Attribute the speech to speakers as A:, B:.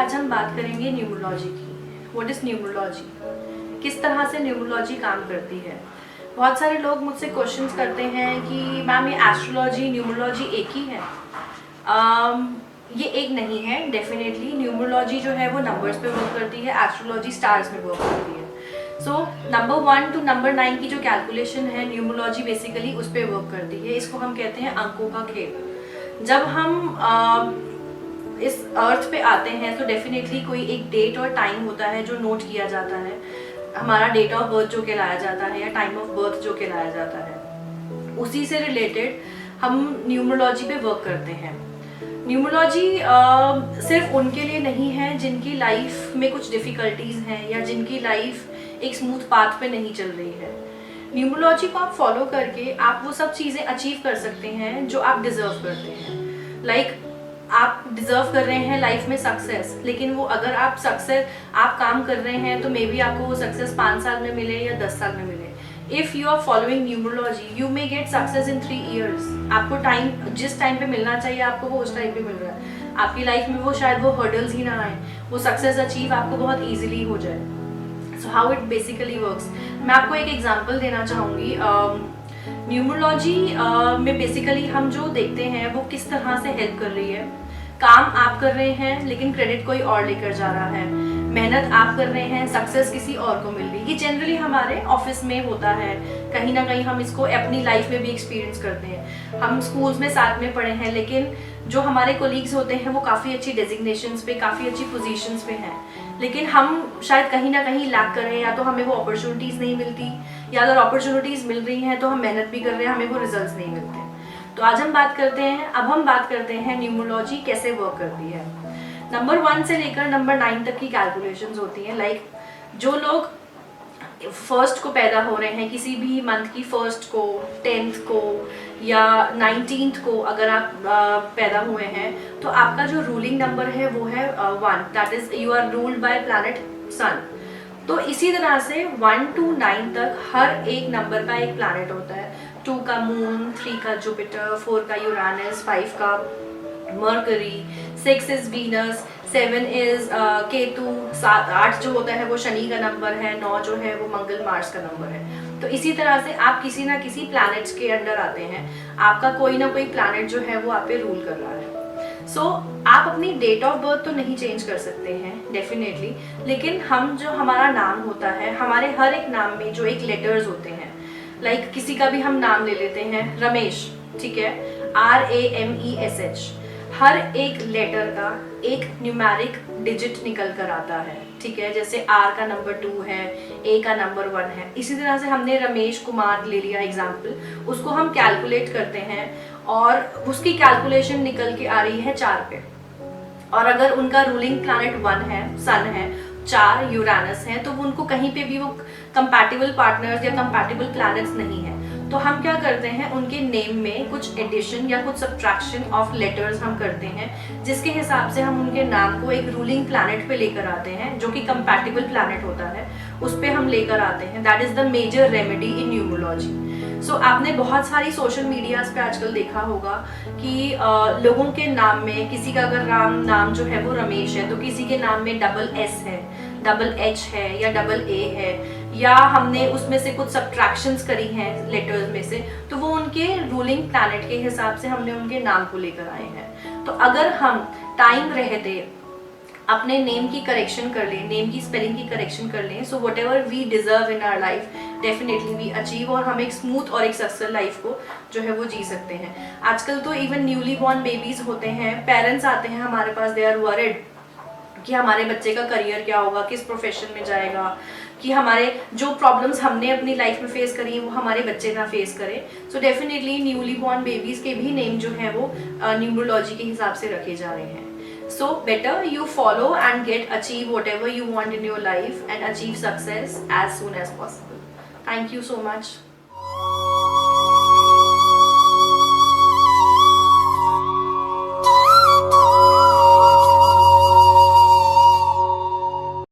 A: आज हम बात करेंगे न्यूमरोलॉजी की। व्हाट इज़ न्यूमरोलॉजी, किस तरह से न्यूमरोलॉजी काम करती है। बहुत सारे लोग मुझसे क्वेश्चंस करते हैं कि मैम ये एस्ट्रोलॉजी न्यूमरोलॉजी एक ही है। ये एक नहीं है। डेफिनेटली न्यूमरोलॉजी जो है वो नंबर्स पे वर्क करती है, एस्ट्रोलॉजी स्टार्स में वर्क करती है। सो नंबर 1 टू नंबर 9 की जो कैलकुलेशन है न्यूमरोलॉजी बेसिकली उस पर वर्क करती है। इसको हम कहते हैं अंकों का खेल। जब हम इस अर्थ पे आते हैं तो डेफिनेटली कोई एक डेट और टाइम होता है जो नोट किया जाता है, हमारा डेट ऑफ बर्थ जो कहलाया जाता है या टाइम ऑफ बर्थ जो कहलाया जाता है, उसी से रिलेटेड हम न्यूमरोलॉजी पे वर्क करते हैं। न्यूमरोलॉजी सिर्फ उनके लिए नहीं है जिनकी लाइफ में कुछ डिफ़िकल्टीज़ हैं या जिनकी लाइफ एक स्मूथ पाथ पे नहीं चल रही है। न्यूमरोलॉजी को आप फॉलो करके आप वो सब चीज़ें अचीव कर सकते हैं जो आप डिज़र्व करते हैं। लाइक आप डिज़र्व कर रहे हैं लाइफ में सक्सेस, लेकिन वो अगर आप काम कर रहे हैं तो मे बी आपको वो सक्सेस 5 साल में मिले या 10 साल में मिले। If you are following numerology you may get success in 3 years। आपको टाइम जिस टाइम पे मिलना चाहिए आपको वो उस टाइम पे मिल रहा है। आपकी लाइफ में वो शायद वो हर्डल्स ही ना आए, वो सक्सेस अचीव आपको बहुत ईजिली हो जाए। So how it basically works, मैं आपको एक एग्जाम्पल देना चाहूँगी। न्यूमरोलॉजी में बेसिकली हम जो देखते हैं वो किस तरह से हेल्प कर रही है। काम आप कर रहे हैं लेकिन क्रेडिट कोई और लेकर जा रहा है, मेहनत आप कर रहे हैं सक्सेस किसी और को मिल रही है। ये जनरली हमारे ऑफिस में होता है, कहीं ना कहीं हम इसको अपनी लाइफ में भी एक्सपीरियंस करते हैं। हम स्कूल्स में साथ में पढ़े हैं, लेकिन जो हमारे कोलीग्स होते हैं वो काफ़ी अच्छी डेजिग्नेशंस पे, काफ़ी अच्छी पोजीशंस पे हैं, लेकिन हम शायद कहीं ना कहीं लैक कर रहे हैं। या तो हमें वो अपॉर्चुनिटीज़ नहीं मिलती, या अगर अपॉर्चुनिटीज़ मिल रही हैं तो हम मेहनत भी कर रहे हैं, हमें वो रिजल्ट्स नहीं मिलते। तो आज हम बात करते हैं न्यूमरोलॉजी कैसे वर्क करती है। नंबर 1 से लेकर नंबर 9 तक की कैलकुलेशंस होती हैं। लाइक जो लोग फर्स्ट को पैदा हो रहे हैं, किसी भी मंथ की फर्स्ट को, 10th को या 19th को अगर आप पैदा हुए हैं तो आपका जो रूलिंग नंबर है वो है 1, that is you are ruled by planet sun. तो इसी तरह से 1 to 9 तक हर एक नंबर का एक प्लैनेट होता है। 2 का मून, 3 का जुपिटर, 4 का यूरानस, 5 का mercury, 6 is Venus, 7 is Ketu, 7 8 जो होता है वो शनि का नंबर है, 9 जो है वो मंगल मार्स का नंबर है। तो इसी तरह से आप किसी ना किसी प्लैनेट्स के अंडर आते हैं, आपका कोई ना कोई प्लैनेट जो है वो आप पे रूल कर रहा है। आप अपनी डेट ऑफ बर्थ तो नहीं चेंज कर सकते हैं डेफिनेटली, लेकिन हम जो हमारा नाम होता है, हमारे हर एक नाम में जो एक लेटर्स होते हैं, लाइक किसी का भी हम नाम ले लेते हैं रमेश, ठीक है, RAMESH, हर एक लेटर का एक न्यूमेरिक डिजिट निकल कर आता है, ठीक है। जैसे R का नंबर 2 है, A का नंबर 1 है। इसी तरह से हमने रमेश कुमार ले लिया एग्जाम्पल, उसको हम कैलकुलेट करते हैं और उसकी कैलकुलेशन निकल के आ रही है 4 पे। और अगर उनका रूलिंग प्लैनेट 1 है, सन है, 4 यूरानस है, तो उनको कहीं पे भी वो कंपैटिबल पार्टनर्स या कंपैटिबल प्लैनेट्स नहीं है। तो हम क्या करते हैं, उनके नेम में कुछ एडिशन या कुछ सब्ट्रैक्शन ऑफ लेटर्स हम करते हैं, जिसके हिसाब से हम उनके नाम को एक रूलिंग प्लैनेट पे लेकर आते हैं जो कि कंपैटिबल प्लैनेट होता है, उस पे हम लेकर आते हैं। That is the major remedy in numerology. आपने बहुत सारी सोशल मीडियाज पे आजकल देखा होगा कि लोगों के नाम में, किसी का अगर नाम जो है वो रमेश है तो किसी के नाम में $S है, $H है या AA है, या हमने उसमें से कुछ सब्ट्रैक्शंस करी हैं लेटर्स में से, तो वो उनके रूलिंग प्लैनेट के हिसाब से हमने उनके नाम को लेकर आए हैं। तो अगर हम टाइम रहते अपने नेम की करेक्शन कर लें, नेम की स्पेलिंग की करेक्शन कर लें, so whatever we deserve in our life definitely we achieve, और हम एक स्मूथ और एक सक्सेसफुल लाइफ को जो है वो जी सकते हैं। आजकल तो इवन न्यूली बॉर्न बेबीज होते हैं, पेरेंट्स आते हैं हमारे पास, दे आर वरिड कि हमारे बच्चे का करियर क्या होगा, किस प्रोफेशन में जाएगा, कि हमारे जो प्रॉब्लम्स हमने अपनी लाइफ में फेस करी है वो हमारे बच्चे ना फेस करें। So definitely newly born babies के भी नेम जो है वो न्यूमरोलॉजी के हिसाब से रखे जा रहे हैं। So better you follow and achieve whatever you want in your life and achieve success as soon as possible. Thank you so much.